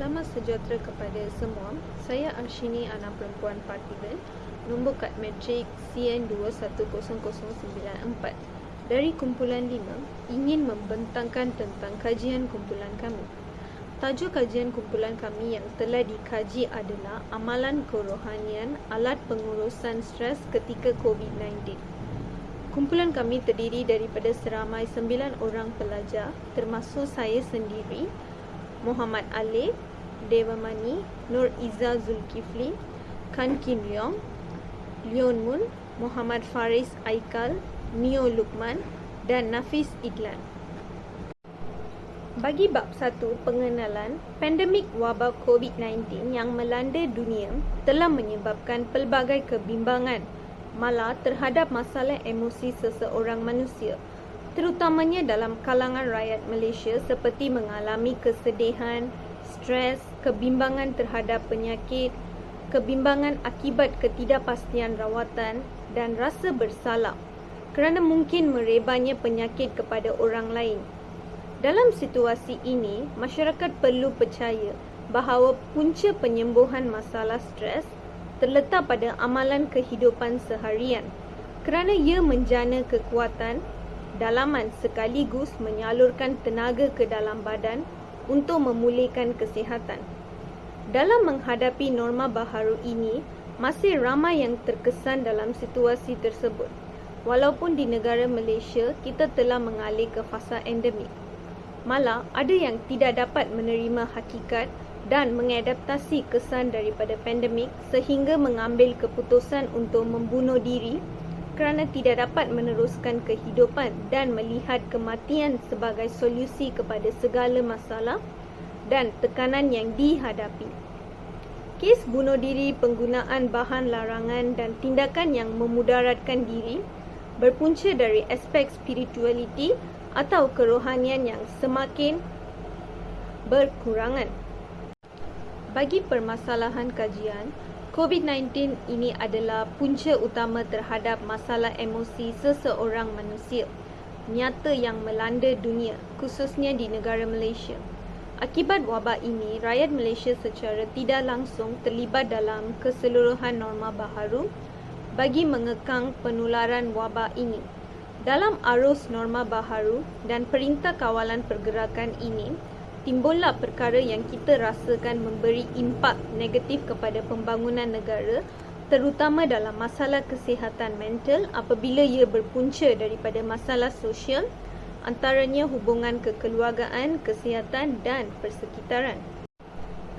Selamat sejahtera kepada semua. Saya Arshini, anak perempuan Partiban, nombor kad matrik CN210094 dari kumpulan 5 ingin membentangkan tentang kajian kumpulan kami. Tajuk kajian kumpulan kami yang telah dikaji adalah Amalan Kerohanian Alat Pengurusan Stres Ketika COVID-19. Kumpulan kami terdiri daripada seramai 9 orang pelajar termasuk saya sendiri, Muhammad Alif, Devamani, Nur Iza Zulkifli, Kan Kim Leong, Leon Mun, Muhammad Faris Aikal, Nio Lukman dan Nafis Idlan. Bagi bab 1 pengenalan, pandemik wabak COVID-19 yang melanda dunia telah menyebabkan pelbagai kebimbangan malah terhadap masalah emosi seseorang manusia, terutamanya dalam kalangan rakyat Malaysia seperti mengalami kesedihan, stres, kebimbangan terhadap penyakit, kebimbangan akibat ketidakpastian rawatan dan rasa bersalah kerana mungkin merebanya penyakit kepada orang lain. Dalam situasi ini, masyarakat perlu percaya bahawa punca penyembuhan masalah stres terletak pada amalan kehidupan seharian kerana ia menjana kekuatan dalaman sekaligus menyalurkan tenaga ke dalam badan untuk memulihkan kesihatan. Dalam menghadapi norma baharu ini, masih ramai yang terkesan dalam situasi tersebut. Walaupun di negara Malaysia, kita telah mengalih ke fasa endemik. Malah, ada yang tidak dapat menerima hakikat dan mengadaptasi kesan daripada pandemik sehingga mengambil keputusan untuk membunuh diri kerana tidak dapat meneruskan kehidupan dan melihat kematian sebagai solusi kepada segala masalah dan tekanan yang dihadapi. Kes bunuh diri, penggunaan bahan larangan dan tindakan yang memudaratkan diri berpunca dari aspek spiritualiti atau kerohanian yang semakin berkurangan. Bagi permasalahan kajian, COVID-19 ini adalah punca utama terhadap masalah emosi seseorang manusia nyata yang melanda dunia, khususnya di negara Malaysia. Akibat wabak ini, rakyat Malaysia secara tidak langsung terlibat dalam keseluruhan norma baharu bagi mengekang penularan wabak ini. Dalam arus norma baharu dan perintah kawalan pergerakan ini, timbullah perkara yang kita rasakan memberi impak negatif kepada pembangunan negara, terutama dalam masalah kesihatan mental apabila ia berpunca daripada masalah sosial, antaranya hubungan kekeluargaan, kesihatan dan persekitaran.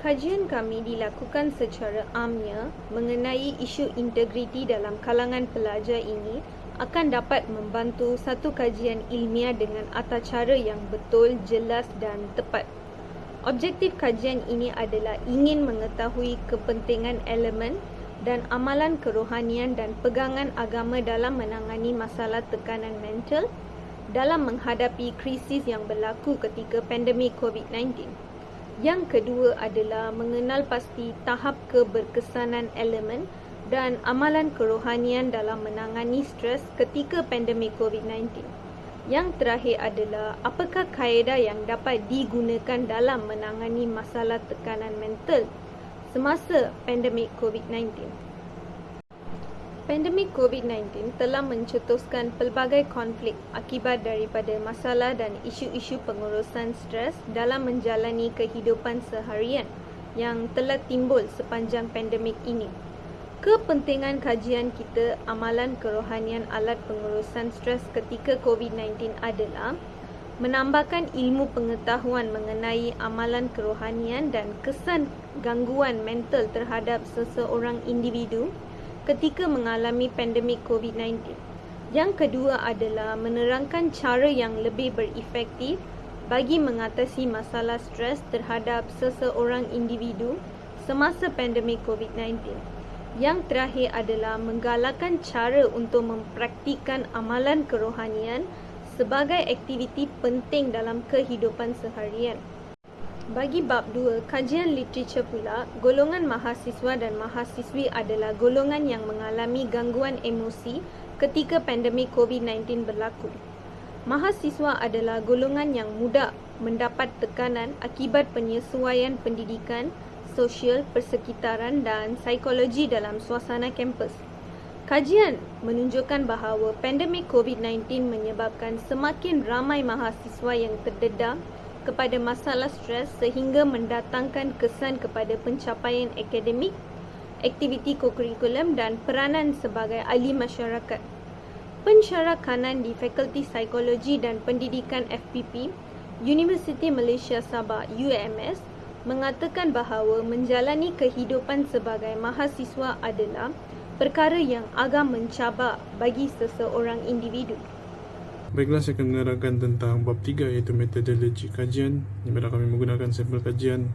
Kajian kami dilakukan secara amnya mengenai isu integriti dalam kalangan pelajar ini akan dapat membantu satu kajian ilmiah dengan atacara yang betul, jelas dan tepat. Objektif kajian ini adalah ingin mengetahui kepentingan elemen dan amalan kerohanian dan pegangan agama dalam menangani masalah tekanan mental dalam menghadapi krisis yang berlaku ketika pandemik COVID-19. Yang kedua adalah mengenal pasti tahap keberkesanan elemen dan amalan kerohanian dalam menangani stres ketika pandemik COVID-19. Yang terakhir adalah apakah kaedah yang dapat digunakan dalam menangani masalah tekanan mental semasa pandemik COVID-19. Pandemik COVID-19 telah mencetuskan pelbagai konflik akibat daripada masalah dan isu-isu pengurusan stres dalam menjalani kehidupan seharian yang telah timbul sepanjang pandemik ini. Kepentingan kajian kita Amalan Kerohanian Alat Pengurusan Stres Ketika COVID-19 adalah menambahkan ilmu pengetahuan mengenai amalan kerohanian dan kesan gangguan mental terhadap seseorang individu ketika mengalami pandemik COVID-19. Yang kedua adalah menerangkan cara yang lebih berefektif bagi mengatasi masalah stres terhadap seseorang individu semasa pandemik COVID-19. Yang terakhir adalah menggalakkan cara untuk mempraktikkan amalan kerohanian sebagai aktiviti penting dalam kehidupan seharian. Bagi bab 2, kajian literature pula, golongan mahasiswa dan mahasiswi adalah golongan yang mengalami gangguan emosi ketika pandemik COVID-19 berlaku. Mahasiswa adalah golongan yang mudah mendapat tekanan akibat penyesuaian pendidikan, sosial, persekitaran dan psikologi dalam suasana kampus. Kajian menunjukkan bahawa pandemik COVID-19 menyebabkan semakin ramai mahasiswa yang terdedah kepada masalah stres sehingga mendatangkan kesan kepada pencapaian akademik, aktiviti kokurikulum dan peranan sebagai ahli masyarakat. Pensyarakanan di Fakulti Psikologi dan Pendidikan FPP, Universiti Malaysia Sabah UMS, mengatakan bahawa menjalani kehidupan sebagai mahasiswa adalah perkara yang agak mencabar bagi seseorang individu. Baiklah, saya akan menerangkan tentang bab 3 iaitu metodologi kajian, di mana kami menggunakan sampel kajian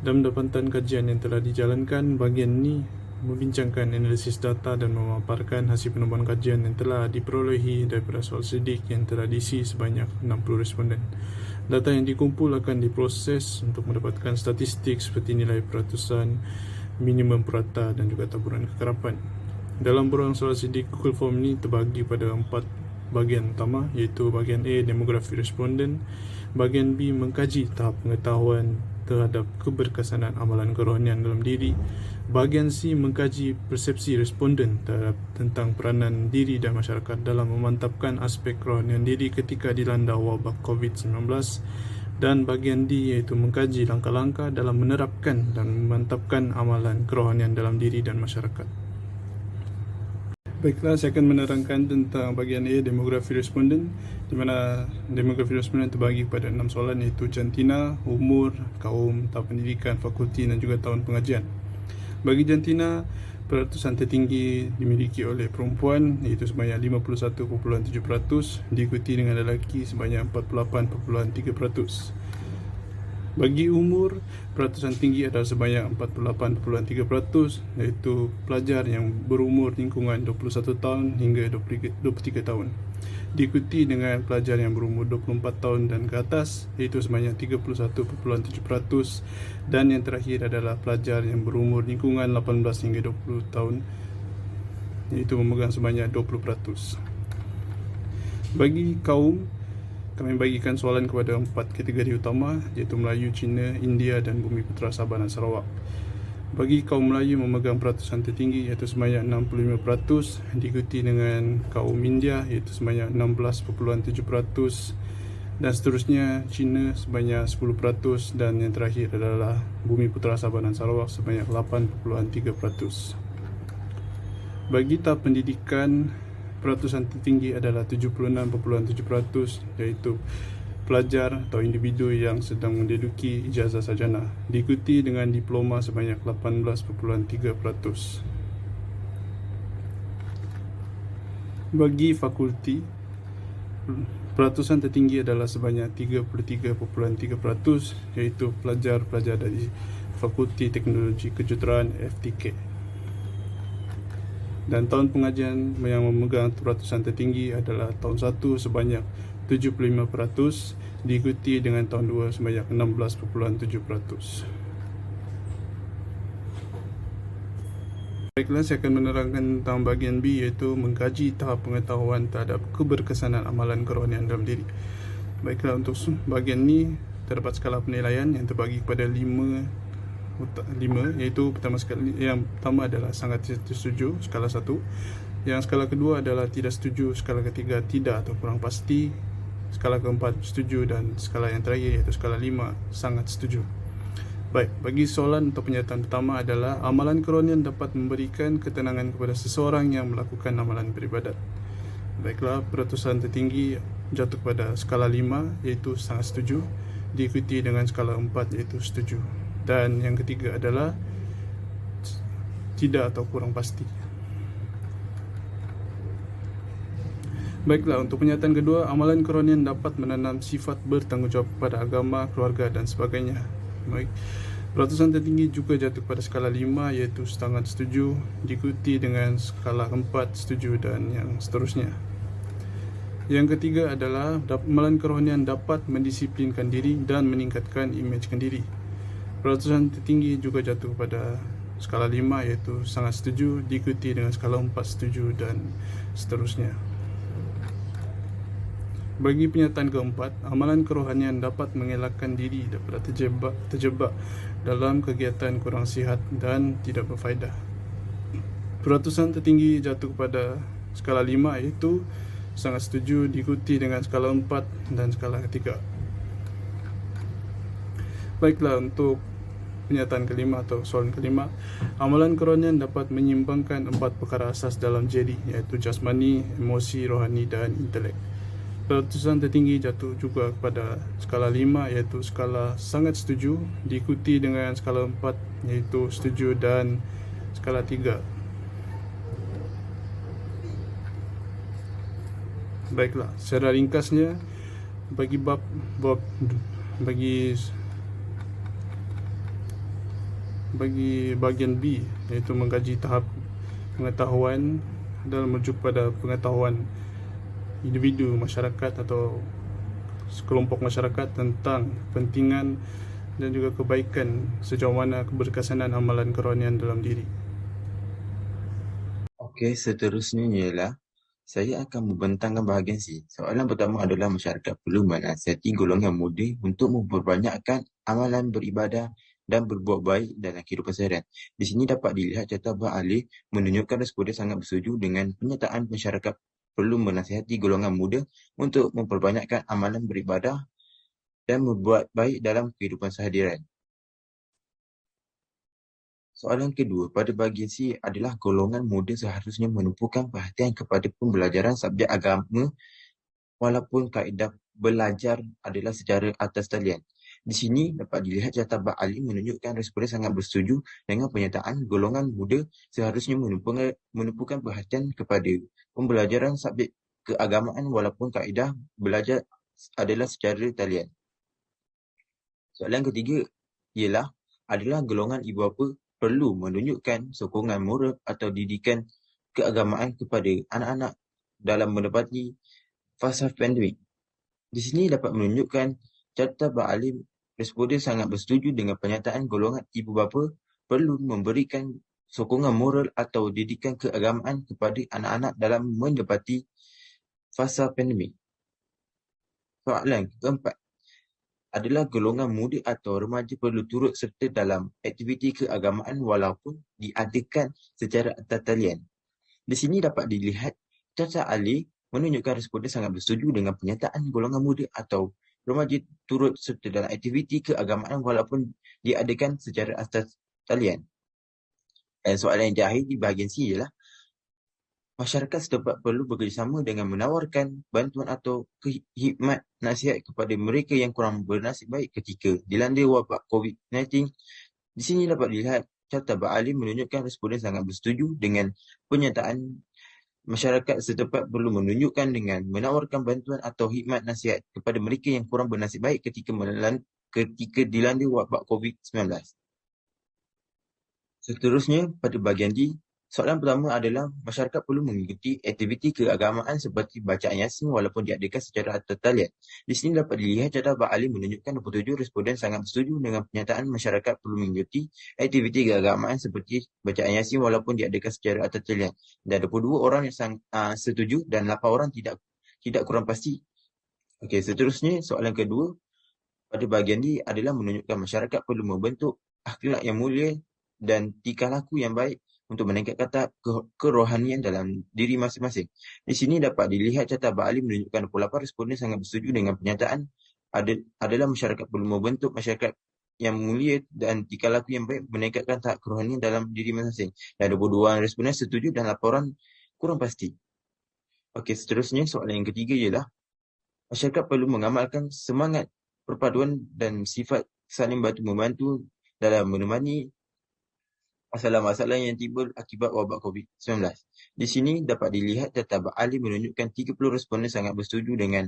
dan mendapatkan kajian yang telah dijalankan. Bahagian ini membincangkan analisis data dan memaparkan hasil penemuan kajian yang telah diperolehi daripada soal sidik yang telah diisi sebanyak 60 responden. Data yang dikumpul akan diproses untuk mendapatkan statistik seperti nilai peratusan, minimum purata dan juga taburan kekerapan. Dalam borang soal sidik, Google Form ini terbagi pada 4 bahagian utama, iaitu bahagian A, demografi responden, bahagian B, mengkaji tahap pengetahuan terhadap keberkesanan amalan kerohanian dalam diri, bahagian C, mengkaji persepsi responden terhadap tentang peranan diri dan masyarakat dalam memantapkan aspek kerohanian diri ketika dilanda wabak COVID-19, dan bahagian D iaitu mengkaji langkah-langkah dalam menerapkan dan memantapkan amalan kerohanian dalam diri dan masyarakat. Baiklah, saya akan menerangkan tentang bahagian A, demografi responden, di mana demografi responden terbagi kepada 6 soalan, iaitu jantina, umur, kaum, tahap pendidikan, fakulti dan juga tahun pengajian. Bagi jantina, peratusan tertinggi dimiliki oleh perempuan iaitu sebanyak 51.7%, diikuti dengan lelaki sebanyak 48.3%. Bagi umur, peratusan tinggi adalah sebanyak 48.3%, iaitu pelajar yang berumur lingkungan 21 tahun hingga 23 tahun. Diikuti dengan pelajar yang berumur 24 tahun dan ke atas, iaitu sebanyak 31.7%, dan yang terakhir adalah pelajar yang berumur lingkungan 18 hingga 20 tahun, iaitu memegang sebanyak 20%. Bagi kaum, kami bagikan soalan kepada 4 kategori utama, iaitu Melayu, Cina, India dan Bumiputera Sabah dan Sarawak. Bagi kaum Melayu memegang peratusan tertinggi iaitu sebanyak 65%, diikuti dengan kaum India iaitu sebanyak 16.7%, dan seterusnya Cina sebanyak 10%, dan yang terakhir adalah Bumiputera Sabah dan Sarawak sebanyak 8.3%. Bagi tahap pendidikan, peratusan tertinggi adalah 76.7%, iaitu pelajar atau individu yang sedang menduduki ijazah sarjana, diikuti dengan diploma sebanyak 18.3%. Bagi fakulti, peratusan tertinggi adalah sebanyak 33.3%, iaitu pelajar-pelajar dari Fakulti Teknologi Kejuruteraan FTK. Dan tahun pengajian yang memegang peratusan tertinggi adalah tahun 1 sebanyak 75%, diikuti dengan tahun 2 sebanyak 16.7%. Baiklah, saya akan menerangkan tentang bahagian B, iaitu mengkaji tahap pengetahuan terhadap keberkesanan amalan kerohanian dalam diri. Baiklah, untuk bahagian ini terdapat skala penilaian yang terbagi kepada 5, iaitu yang pertama adalah sangat setuju, skala 1. Yang skala kedua adalah tidak setuju, skala ketiga tidak atau kurang pasti, skala keempat setuju, dan skala yang terakhir iaitu skala 5, sangat setuju. Baik, bagi soalan atau pernyataan pertama adalah amalan kerohanian dapat memberikan ketenangan kepada seseorang yang melakukan amalan beribadat. Baiklah, peratusan tertinggi jatuh pada skala 5 iaitu sangat setuju, diikuti dengan skala 4 iaitu setuju. Dan yang ketiga adalah tidak atau kurang pasti. Baiklah, untuk pernyataan kedua, amalan kerohanian dapat menanam sifat bertanggungjawab kepada agama, keluarga dan sebagainya. Baik, peratusan tertinggi juga jatuh pada skala 5 iaitu sangat setuju, diikuti dengan skala 4 setuju dan yang seterusnya. Yang ketiga adalah amalan kerohanian dapat mendisiplinkan diri dan meningkatkan imagekan diri. Peratusan tertinggi juga jatuh pada skala 5 iaitu sangat setuju, diikuti dengan skala 4 setuju dan seterusnya. Bagi penyataan keempat, amalan kerohanian dapat mengelakkan diri daripada terjebak dalam kegiatan kurang sihat dan tidak berfaedah. Peratusan tertinggi jatuh kepada skala 5, iaitu sangat setuju, diikuti dengan skala 4 dan skala 3. Baiklah, untuk penyataan kelima atau soalan kelima, amalan kerohanian dapat menyimbangkan 4 perkara asas dalam jadi, iaitu jasmani, emosi, rohani dan intelek. Peratusan tertinggi jatuh juga kepada skala 5, iaitu skala sangat setuju, diikuti dengan skala 4, iaitu setuju, dan skala 3. Baiklah, secara ringkasnya, bagi bahagian B, iaitu mengkaji tahap pengetahuan dalam merujuk pada pengetahuan individu, masyarakat atau sekelompok masyarakat tentang kepentingan dan juga kebaikan sejauh mana keberkesanan amalan kerohanian dalam diri. Okey, seterusnya ialah saya akan membentangkan bahagian C. Soalan pertama adalah masyarakat perlu menasihati golongan muda untuk memperbanyakkan amalan beribadah dan berbuat baik dalam kehidupan seharian. Di sini dapat dilihat catatan ahli menunjukkan responden sangat bersetuju dengan pernyataan masyarakat perlu menasihati golongan muda untuk memperbanyakkan amalan beribadah dan berbuat baik dalam kehidupan seharian. Soalan kedua pada bahagian C adalah golongan muda seharusnya menumpukan perhatian kepada pembelajaran subjek agama walaupun kaedah belajar adalah secara atas talian. Di sini dapat dilihat catatan ahli menunjukkan responden sangat bersetuju dengan pernyataan golongan muda seharusnya menumpukan perhatian kepada pembelajaran subjek keagamaan walaupun kaedah belajar adalah secara talian. Soalan ketiga ialah adalah golongan ibu bapa perlu menunjukkan sokongan moral atau didikan keagamaan kepada anak-anak dalam menepati fasa pandemik. Di sini dapat menunjukkan catatan ahli responden sangat bersetuju dengan pernyataan golongan ibu bapa perlu memberikan sokongan moral atau didikan keagamaan kepada anak-anak dalam menepati fasa pandemik. Soalan keempat adalah golongan muda atau remaja perlu turut serta dalam aktiviti keagamaan walaupun diadakan secara atas talian. Di sini dapat dilihat catatan ahli menunjukkan responden sangat bersetuju dengan pernyataan golongan muda atau remaja turut serta dalam aktiviti keagamaan walaupun diadakan secara atas talian. Dan soalan yang terakhir di bahagian C ialah masyarakat setempat perlu bekerjasama dengan menawarkan bantuan atau khidmat nasihat kepada mereka yang kurang bernasib baik ketika dilanda wabak COVID-19. Di sini dapat dilihat catatan ahli menunjukkan responden sangat bersetuju dengan pernyataan masyarakat setempat perlu menunjukkan dengan menawarkan bantuan atau khidmat nasihat kepada mereka yang kurang bernasib baik ketika dilanda wabak COVID-19. Seterusnya, pada bahagian D, soalan pertama adalah masyarakat perlu mengikuti aktiviti keagamaan seperti bacaan Yasin walaupun diadakan secara atas talian. Di sini dapat dilihat catatan ahli menunjukkan 27 responden sangat bersetuju dengan pernyataan masyarakat perlu mengikuti aktiviti keagamaan seperti bacaan Yasin walaupun diadakan secara atas talian. Dan 22 orang yang setuju dan 8 orang tidak kurang pasti. Okey, seterusnya soalan kedua pada bahagian D adalah menunjukkan masyarakat perlu membentuk akhlak yang mulia dan tingkah laku yang baik untuk meningkatkan tahap kerohanian dalam diri masing-masing. Di sini dapat dilihat catatan ahli menunjukkan 28 responden sangat bersetuju dengan pernyataan adalah masyarakat perlu membentuk masyarakat yang mulia dan tingkah laku yang baik meningkatkan tahap kerohanian dalam diri masing-masing. Dan 22 responden setuju dan laporan kurang pasti. Okey, seterusnya soalan yang ketiga ialah masyarakat perlu mengamalkan semangat perpaduan dan sifat saling bantu-membantu dalam menemani masalah-masalah yang timbul akibat wabak COVID-19. Di sini dapat dilihat catatan ahli menunjukkan 30 responden sangat bersetuju dengan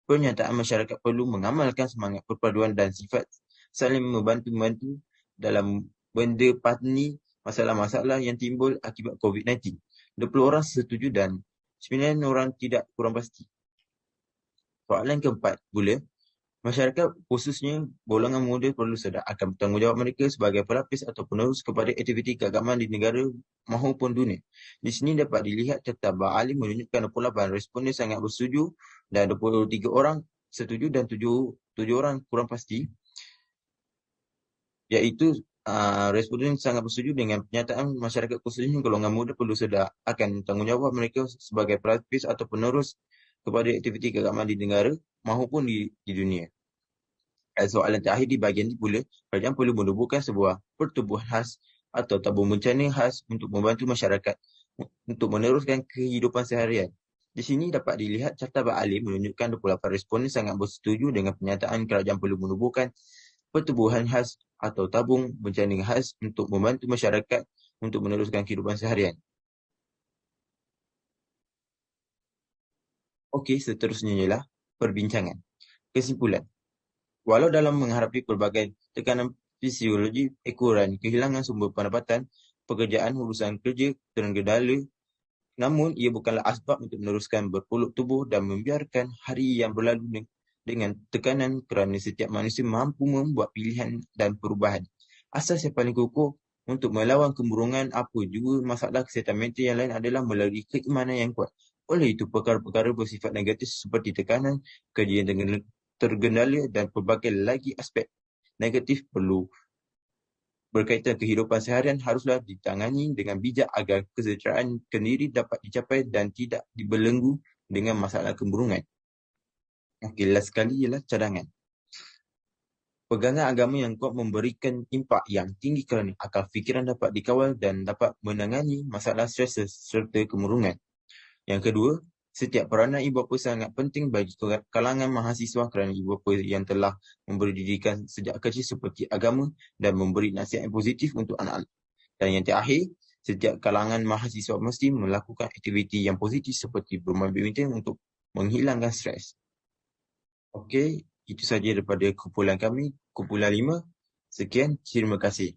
pernyataan masyarakat perlu mengamalkan semangat perpaduan dan sifat saling membantu-membantu dalam mendepani masalah-masalah yang timbul akibat COVID-19. 20 orang setuju dan 9 orang tidak kurang pasti. Soalan keempat pula Masyarakat, khususnya golongan muda, perlu sedar akan tanggungjawab mereka sebagai pelapis atau penerus kepada aktiviti keagamaan di negara maupun dunia. Di sini dapat dilihat Carta Ba'alim menunjukkan 28 responden sangat bersetuju dan 23 orang setuju dan 7 orang kurang pasti, iaitu responden sangat bersetuju dengan pernyataan masyarakat khususnya golongan muda perlu sedar akan tanggungjawab mereka sebagai pelapis atau penerus kepada aktiviti keagamaan di negara maupun di dunia. Soalan terakhir di bahagian ini pula, kerajaan perlu menubuhkan sebuah pertubuhan khas atau tabung bencana khas untuk membantu masyarakat untuk meneruskan kehidupan seharian. Di sini dapat dilihat Carta Ba'alim menunjukkan 28 responden sangat bersetuju dengan pernyataan kerajaan perlu menubuhkan pertubuhan khas atau tabung bencana khas untuk membantu masyarakat untuk meneruskan kehidupan seharian. Okey, seterusnya ialah perbincangan. Kesimpulan. Walau dalam menghadapi pelbagai tekanan fisiologi, ekoran, kehilangan sumber pendapatan, pekerjaan, urusan kerja tergendala, namun ia bukanlah asbab untuk meneruskan berpeluk tubuh dan membiarkan hari yang berlalu dengan tekanan kerana setiap manusia mampu membuat pilihan dan perubahan. Asas yang paling kukuh untuk melawan kemurungan apa juga masalah kesihatan mental yang lain adalah melalui keimanan yang kuat. Oleh itu, perkara-perkara bersifat negatif seperti tekanan, kerja yang tergendala dan pelbagai lagi aspek negatif perlu berkaitan kehidupan seharian haruslah ditangani dengan bijak agar kesejahteraan sendiri dapat dicapai dan tidak dibelenggu dengan masalah kemurungan. Okey, last sekali ialah cadangan. Pegangan agama yang kuat memberikan impak yang tinggi kerana akal fikiran dapat dikawal dan dapat menangani masalah stres serta kemurungan. Yang kedua, setiap peranan ibu bapa sangat penting bagi kalangan mahasiswa kerana ibu bapa yang telah memberi didikan sejak kecil seperti agama dan memberi nasihat yang positif untuk anak-anak. Dan yang terakhir, setiap kalangan mahasiswa mesti melakukan aktiviti yang positif seperti bermain badminton untuk menghilangkan stres. Okey, itu saja daripada kumpulan kami, kumpulan 5. Sekian, terima kasih.